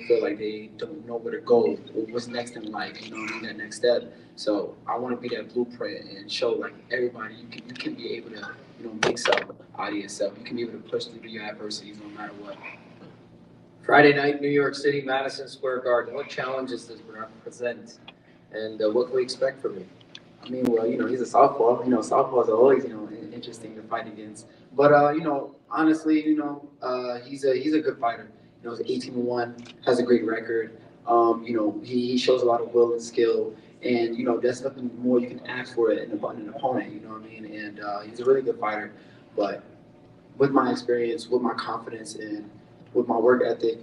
feel like they don't know where to go or what's next in life. You know what I mean? That next step. So I want to be that blueprint and show like everybody you can be able to make something out of yourself. You can be able to push through your adversities no matter what. Friday night, New York City, Madison Square Garden. What challenges does Bernard present, and what can we expect from you? I mean, well, he's a southpaw. Southpaws are always, interesting to fight against. But honestly, he's a good fighter. He's 18-1, has a great record. He shows a lot of will and skill, and there's nothing more you can ask for in an opponent. You know what I mean? And he's a really good fighter. But with my experience, with my confidence, and with my work ethic,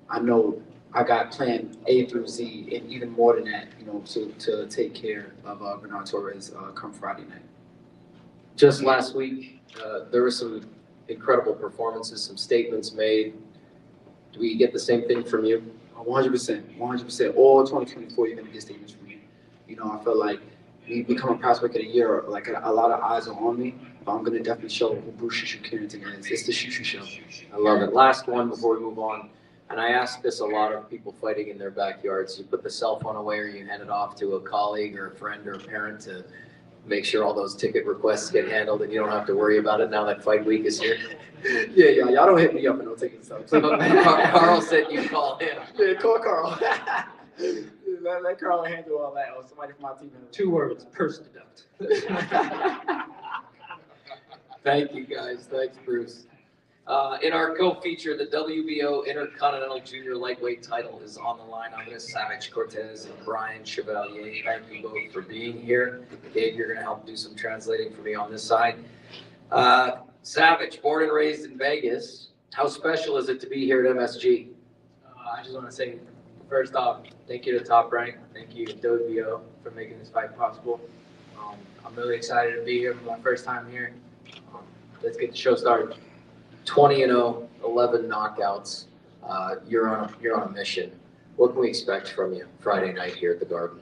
I know I got plan A through Z and even more than that, to take care of Bernard Torres come Friday night. Just last week, there were some incredible performances, some statements made. Do we get the same thing from you? 100%, 100%. All 2024, you're gonna get statements from me. I feel like me becoming prospect of the year, like a lot of eyes are on me. But I'm gonna definitely show who Bruce Shushu Carrington is. It's the Shushu show. I love it. Last one before we move on. And I ask this a lot of people fighting in their backyards. You put the cell phone away or you hand it off to a colleague or a friend or a parent to make sure all those ticket requests get handled and you don't have to worry about it now that fight week is here. Yeah, y'all don't hit me up for no tickets. Carl said you call him. Yeah, call Carl. let Carl handle all that or somebody from my team. 2 words, purse deduct. Thank you, guys. Thanks, Bruce. In our co-feature, the WBO Intercontinental Junior Lightweight title is on the line. Andres Savage Cortez and Brian Chevalier. Thank you both for being here. Gabe, you're going to help do some translating for me on this side. Savage, born and raised in Vegas. How special is it to be here at MSG? I just want to say, first off, thank you to Top Rank. Thank you to WBO for making this fight possible. I'm really excited to be here for my first time here. Let's get the show started. 20-0, 11 knockouts. You're on a mission. What can we expect from you Friday night here at the Garden?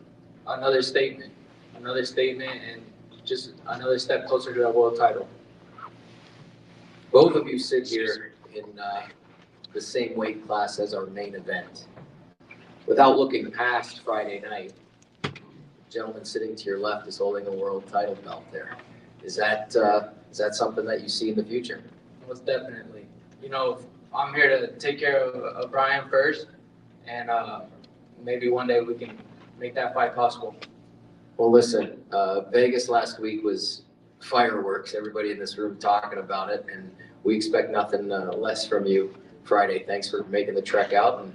Another statement, and just another step closer to that world title. Both of you sit here in the same weight class as our main event. Without looking past Friday night, the gentleman sitting to your left is holding a world title belt there. Is that something that you see in the future? Most definitely. I'm here to take care of Brian first, and maybe one day we can make that fight possible. Well, listen, Vegas last week was fireworks. Everybody in this room talking about it, and we expect nothing less from you Friday. Thanks for making the trek out, and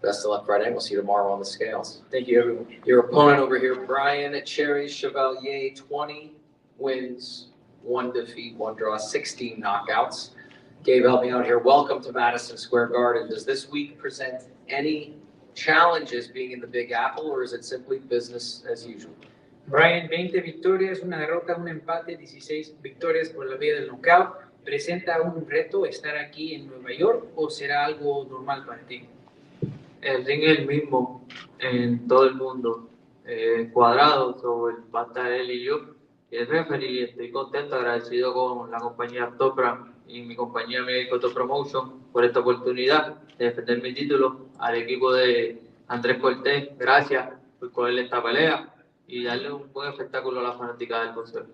best of luck Friday. We'll see you tomorrow on the scales. Thank you, everyone. Your opponent over here, Brian Cherry Chevalier, 20 wins, 1 defeat, 1 draw, 16 knockouts. Gabe, help me out here. Welcome to Madison Square Garden. Does this week present any challenges being in the Big Apple, or is it simply business as usual? Brian, 20 victorias, una derrota, un empate, 16 victorias por la vía del knockout. ¿Presenta un reto estar aquí en Nueva York o será algo normal para ti? El ring es el mismo en todo el mundo, cuadrado, va a estar él y yo. Y el referee, estoy contento, agradecido con la compañía Topra y mi compañía México Promotion por esta oportunidad de defender mi título. Al equipo de Andrés Cortés, gracias por cogerle esta pelea y darle un buen espectáculo a la fanática del boxeo.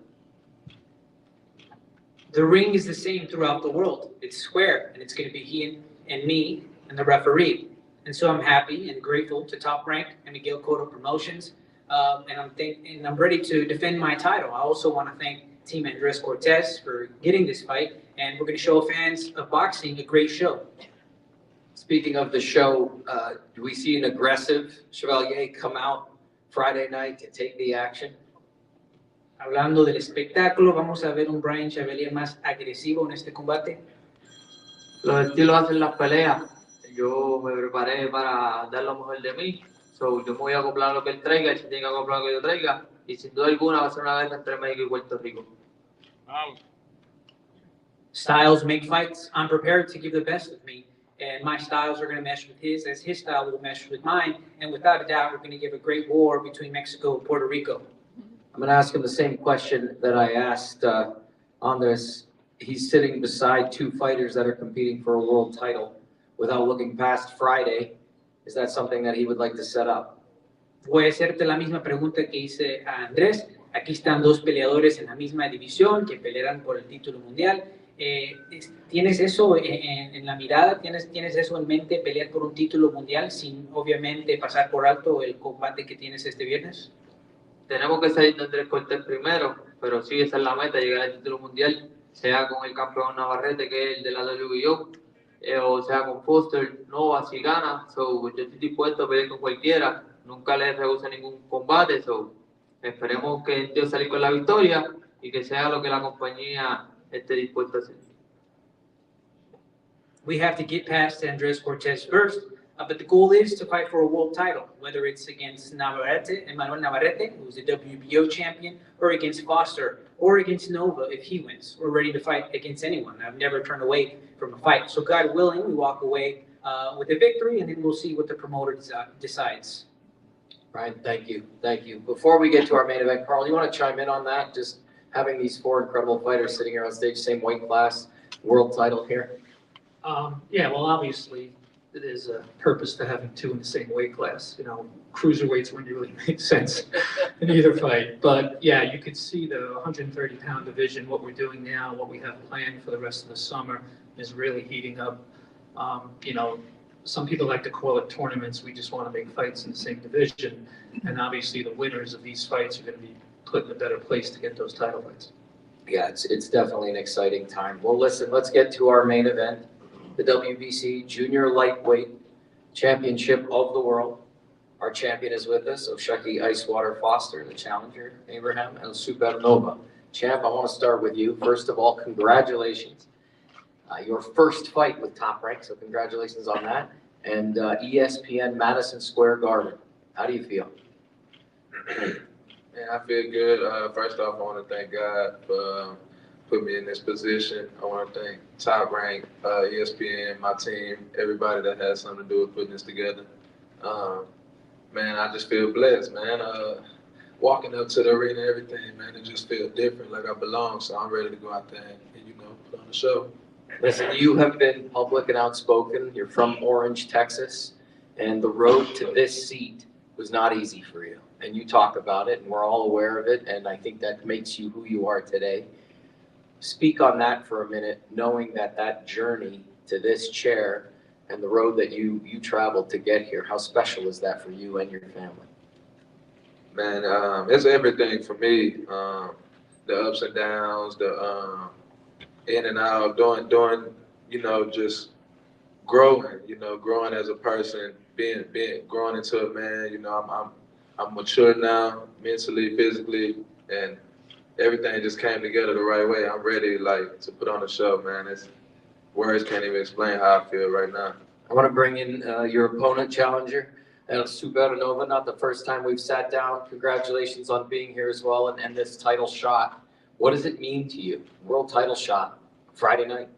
The ring is the same throughout the world. It's square, and it's going to be he and me and the referee. And so I'm happy and grateful to Top Rank and Miguel Cotto Promotions. And I'm ready to defend my title. I also want to thank Team Andres Cortez for getting this fight, and we're going to show fans of boxing a great show. Speaking of the show, do we see an aggressive Chevalier come out Friday night to take the action? Hablando del espectáculo, vamos a ver un Brian Chevalier más agresivo en este combate. Los estilos hacen las peleas. Yo me preparé para dar lo mejor de mí. Yo me voy a acoplar a lo que él traiga, él se tiene que acoplar a lo que yo traiga. Y sin duda alguna va a ser una guerra entre México y Puerto Rico. Styles make fights. I'm prepared to give the best of me. And my styles are going to mesh with his, as his style will mesh with mine. And without a doubt, we're going to give a great war between Mexico and Puerto Rico. I'm going to ask him the same question that I asked Andres. He's sitting beside 2 fighters that are competing for a world title. Without looking past Friday, Is that something that he would like to set up? Voy a hacerte la misma pregunta que hice a Andrés. Aquí están dos peleadores en la misma división que pelearán por el título mundial. ¿Tienes eso en la mirada? ¿Tienes eso en mente, pelear por un título mundial sin obviamente pasar por alto el combate que tienes este viernes? Tenemos que salir de Andrés Cortés primero, pero sí, esa es la meta, llegar al título mundial, sea con el campeón Navarrete, que es el de la WBO, o sea con Foster, Nova, si gana. So, yo estoy dispuesto a pelear con cualquiera, nunca le rehúso ningún combate. So, esperemos que Dios salga con la victoria y que sea lo que la compañía esté dispuesta a hacer. We have to get past Andrés Cortés first, but the goal is to fight for a world title, whether it's against Emmanuel Navarrete, who's the WBO champion, or against Foster, or against Nova if he wins. We're ready to fight against anyone. I've never turned away from a fight. So God willing, we walk away with a victory, and then we'll see what the promoter decides. Brian, thank you. Thank you. Before we get to our main event, Carl, you want to chime in on that? Just having these four incredible fighters sitting here on stage, same weight class, world title here. Yeah, well, obviously, there's a purpose to having two in the same weight class. You know, cruiserweights wouldn't really make sense in either fight. But yeah, you could see the 130-pound division, what we're doing now, what we have planned for the rest of the summer is really heating up. You know, some people like to call it tournaments. We just want to make fights in the same division. And obviously the winners of these fights are going to be put in a better place to get those title fights. Yeah, it's definitely an exciting time. Well, listen, let's get to our main event, the WBC Junior Lightweight Championship of the World. Our champion is with us, Osheki Icewater Foster, the challenger, Abraham El Supernova. Champ, I want to start with you. First of all, congratulations. Your first fight with Top Rank, so congratulations on that. And ESPN Madison Square Garden. How do you feel? Man, I feel good. First off, I want to thank God for putting me in this position. I want to thank Top Rank, ESPN, my team, everybody that has something to do with putting this together. Man, I just feel blessed, man. Walking up to the arena, everything, man, it just feels different, like I belong. So I'm ready to go out there and put on the show. Listen, you have been public and outspoken. You're from Orange, Texas, and the road to this seat was not easy for you. And you talk about it, and we're all aware of it, and I think that makes you who you are today. Speak on that for a minute, knowing that journey to this chair and the road that you traveled to get here. How special is that for you and your family? Man, it's everything for me. The ups and downs, the in and out, doing, just growing, growing as a person, being growing into a man. I'm mature now, mentally, physically, and everything just came together the right way. I'm ready, to put on a show, man. Words can't even explain how I feel right now. I want to bring in your opponent, challenger, El Supernova. Not the first time we've sat down. Congratulations on being here as well and this title shot. What does it mean to you? World title shot, Friday night.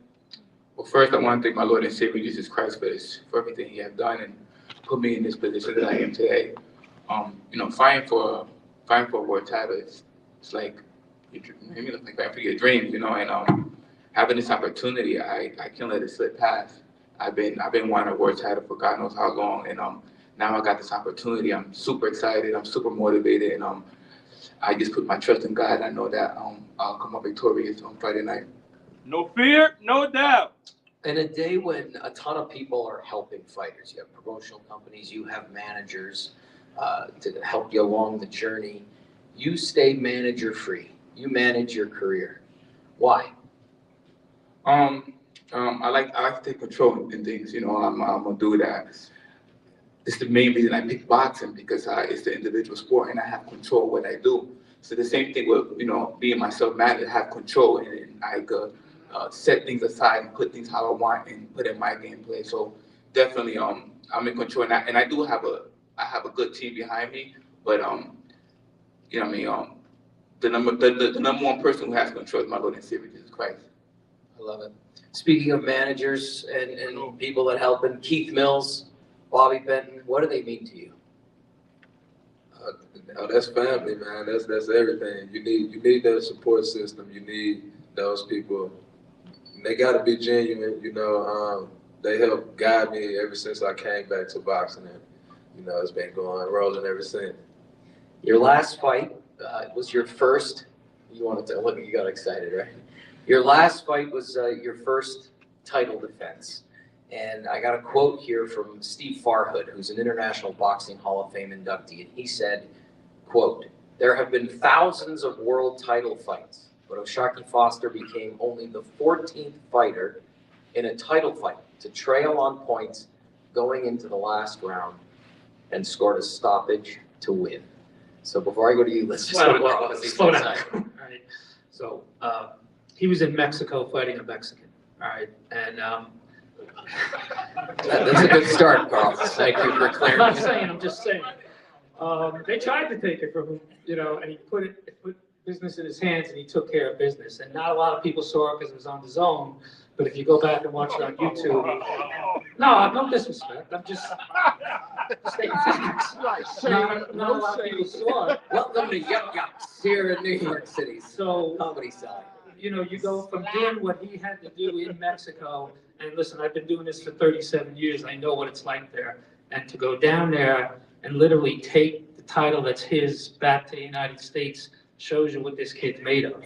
Well, first, I want to thank my Lord and Savior Jesus Christ for everything He has done and put me in this position that I am today. Fighting for a world title, it's like fighting for your dreams, and having this opportunity, I can't let it slip past. I've been wanting a world title for God knows how long, and now I got this opportunity. I'm super excited. I'm super motivated, and I just put my trust in God. I know that I'll come up victorious on Friday night. No fear, no doubt. In a day when a ton of people are helping fighters, you have promotional companies, you have managers to help you along the journey. You stay manager free. You manage your career. Why? I like to take control in things. I'm gonna do that. It's the main reason I picked boxing because it's the individual sport and I have control of what I do. So the same thing with being myself manager, have control and I could set things aside and put things how I want and put in my gameplay. So definitely I'm in control and I do have a good team behind me, but the number one person who has control is my Lord and Savior Jesus Christ. I love it. Speaking of managers and people that help, and Keith Mills, Bobby Benton, what do they mean to you? That's family, man. That's everything. You need that support system. You need those people. They got to be genuine. they helped guide me ever since I came back to boxing, and you know it's been rolling ever since. Your last fight was your first. You wanted to look. You got excited, right? Your last fight was your first title defense, and I got a quote here from Steve Farhood, who's an International Boxing Hall of Fame inductee, and he said, "Quote: There have been thousands of world title fights, but O'Shaquie Foster became only the 14th fighter in a title fight to trail on points going into the last round and scored a stoppage to win." So before I go to you, let's just Slow down. All right. So he was in Mexico fighting a Mexican. All right, and That's a good start, Carl. Thank you for I'm clearing. not saying. I'm just saying. They tried to take it from him, you know, and he put business in his hands, and he took care of business. And not a lot of people saw it because it was on the zone. But if you go back and watch it on YouTube, no disrespect. I'm just stating facts. Not a lot of people saw it. Welcome to Yup Yups here in New York City. So, Comedy side. you know, you go from doing what he had to do in Mexico, and listen, I've been doing this for 37 years. I know what it's like there. And to go down there and literally take the title that's his back to the United States shows you what this kid's made of.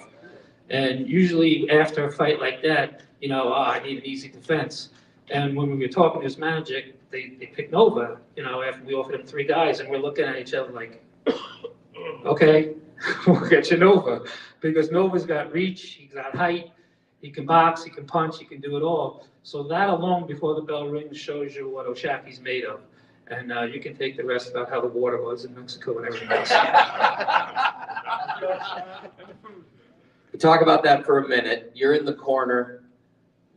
And usually after a fight like that, you know, I need an easy defense. And when we were talking to his manager, they picked Nova, you know, after we offered him 3 guys, and we're looking at each other like, okay, we'll get you Nova. Because Nova's got reach, he's got height, he can box, he can punch, he can do it all. So that alone, before the bell rings, shows you what O'Shaquie's made of. And you can take the rest about how the water was in Mexico and everything else. We talk about that for a minute. You're in the corner,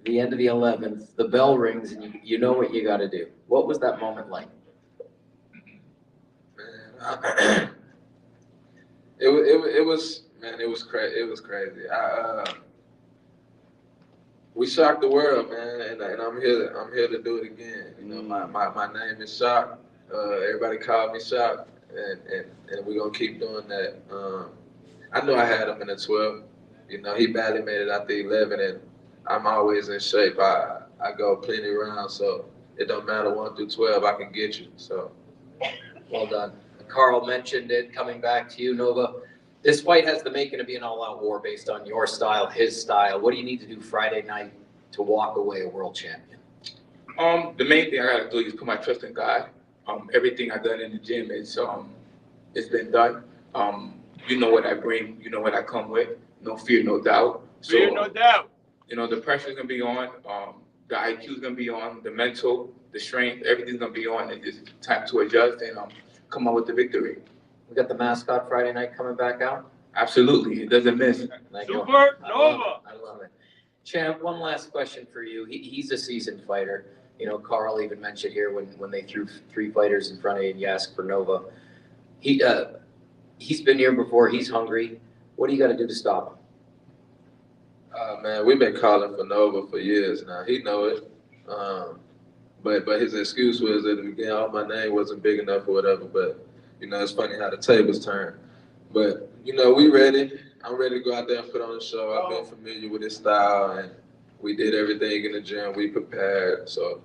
the end of the 11th, the bell rings, and you know what you got to do. What was that moment like? Man, it was crazy. It was crazy. We shocked the world, man, and I'm here to do it again. You know, my name is Shock. Everybody called me Shock, and we're gonna keep doing that. I know I had him in the 12. You know, he badly made it out the 11, and I'm always in shape. I go plenty rounds, so it don't matter 1 through 12. I can get you. So, Well done. Carl mentioned it. Coming back to you, Nova. This fight has the making of being an all-out war based on your style, his style. What do you need to do Friday night to walk away a world champion? The main thing I gotta do is put my trust in God. Everything I've done in the gym is it's been done. You know what I bring, you know what I come with. No fear, no doubt. So, Fear no doubt. you know, the pressure's gonna be on, the IQ's gonna be on, the mental, the strength, everything's gonna be on. It's just time to adjust and come out with the victory. We got the mascot Friday night coming back out. Absolutely, it doesn't miss. Thank you. Super I love Nova. it. I love it. Champ, one last question for you. He's a seasoned fighter. You know, Carl even mentioned here when they threw 3 fighters in front of you and you asked for Nova. He's been here before. He's hungry. What do you got to do to stop him? man, we've been calling for Nova for years now. He know it. But his excuse was at the beginning, oh, my name wasn't big enough or whatever. But, you know, it's funny how the tables turn. But, you know, we ready. I'm ready to go out there and put on a show. I've been familiar with his style, and we did everything in the gym. We prepared. So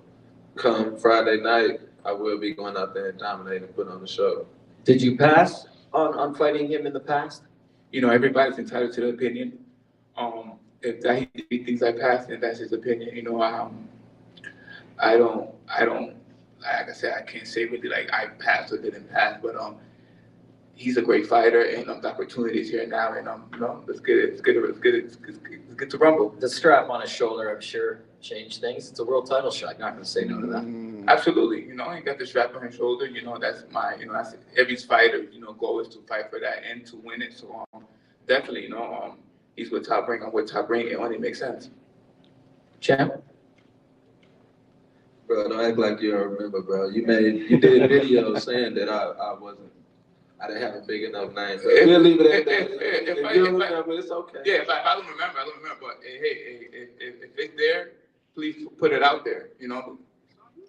come Friday night, I will be going out there and dominating and put on the show. Did you pass on fighting him in the past? You know, everybody's entitled to their opinion. If that he thinks I passed, and that's his opinion, you know, I don't, like I said, I can't say really like I passed or didn't pass, but he's a great fighter, and the opportunity is here now, and you know, let's get to rumble. The strap on his shoulder, I'm sure, changed things. It's a world title shot. You're not going to say no to that. Absolutely, you know, he got the strap on his shoulder. You know, that's that's every fighter, you know, goal is to fight for that and to win it. So definitely, you know, he's with Top Rank. I'm with Top Rank. It only makes sense. Champ? Bro, don't act like you don't remember, bro. You did videos saying that I didn't have a big enough name. So we'll leave it at that. If you don't remember, it's okay. Yeah, if I don't remember, I don't remember. But hey, if it's there, please put it out there. You know.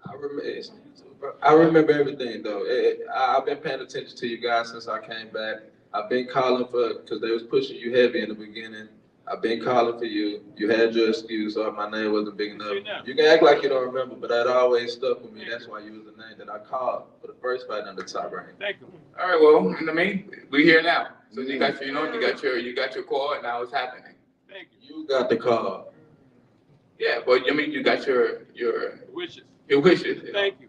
I remember everything though. I've been paying attention to you guys since I came back. I've been calling because they was pushing you heavy in the beginning. I've been calling for you. You had your excuse, or my name wasn't big enough. You can act like you don't remember, but that always stuck with me. That's why you was the name that I called for the first fight on the top rank. Thank you. All right, well, I mean, we here now. So you got your, you got your call, and now it's happening. Thank you. You got the call. Yeah, but I mean, you got your Wishes. wishes. Thank you.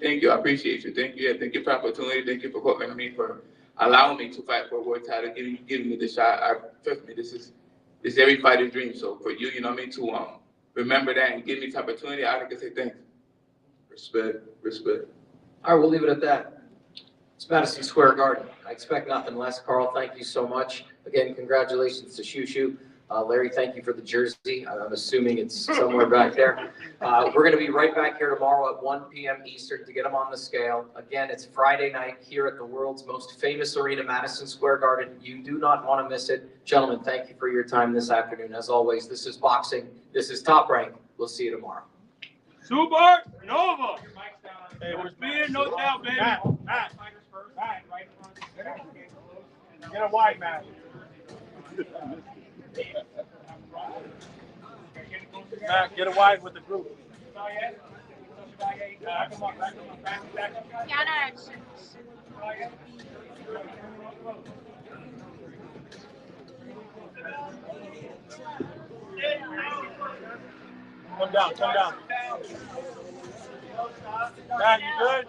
Thank you. I appreciate you. Thank you. Yeah, thank you for the opportunity. Thank you for calling me, for allowing me to fight for a world title, giving me the shot. Trust me, this is every fighter's dream. So for you, you know what I mean, to remember that and give me this opportunity, I can say thanks. Respect. All right, we'll leave it at that. It's Madison Square Garden. I expect nothing less. Carl, thank you so much. Again, congratulations to Shushu. Larry, thank you for the jersey. I'm assuming it's somewhere back there. We're going to be right back here tomorrow at 1 p.m. Eastern to get them on the scale. Again, it's Friday night here at the world's most famous arena, Madison Square Garden. You do not want to miss it. Gentlemen, thank you for your time this afternoon. As always, this is boxing. This is Top Rank. We'll see you tomorrow. Super Nova. Hey, we're speed, no doubt, baby. Get a wide match. Matt, get a wide with the group. Come down. Matt, you good?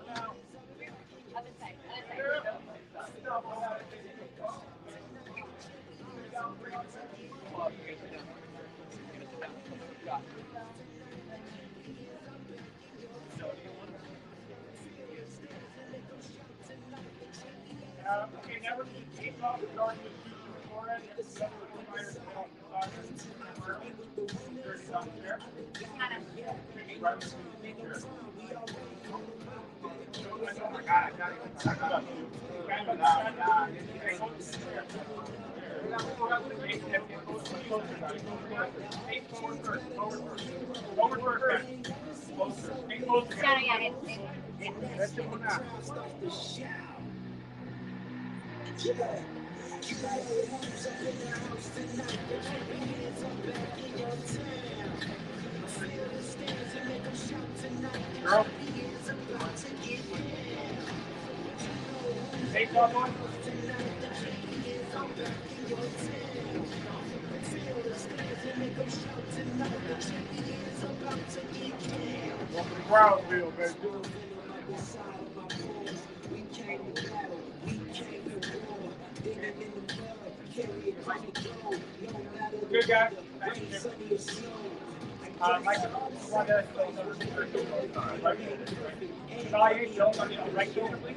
Girl. Hey, Cowboy. Welcome to Brownsville, baby. Good guy. Mike, right shoulder, please.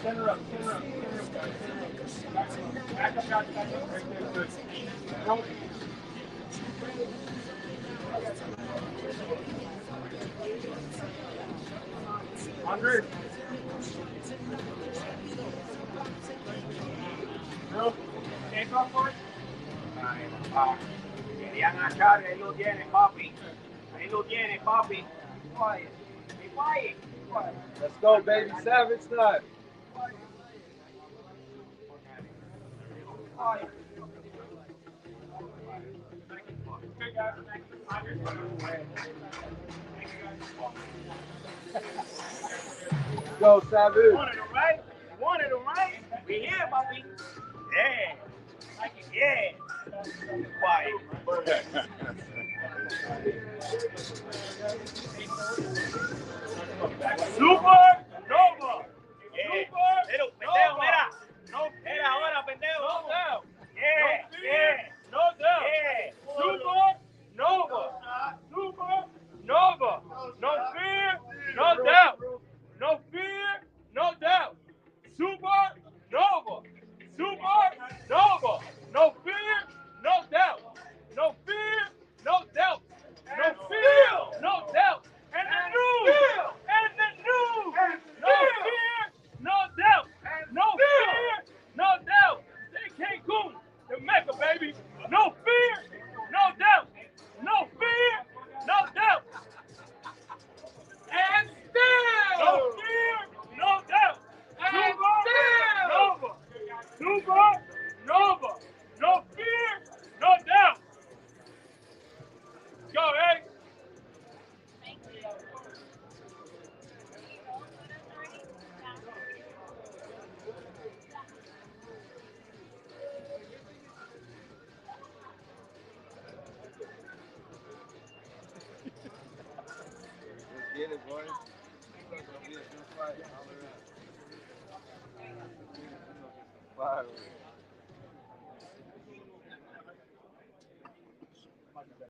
Center up. Back up, right there, good. 100. Bro, can't talk for it? Querían achar, ahí lo tiene, papi. Quiet. Be quiet. Let's go, baby. Savage time. Go, Savage. You wanted them, right? We here, papi. Yeah. Yeah. Quiet. Super Nova. Yeah. Pero, pendejo, mira. No, era ahora, pendejo. No doubt. Yeah. No doubt. Yeah. Super Nova. No fear, no doubt. No fear, no doubt. Super Nova. No fear, no doubt. No fear, no doubt. No fear, no doubt. And the news. No fear, no doubt. No fear, no doubt. They can't go. The Mecca, baby. No fear, no doubt. No fear, no doubt. get it, boys. It's gonna be a good fight. Fire.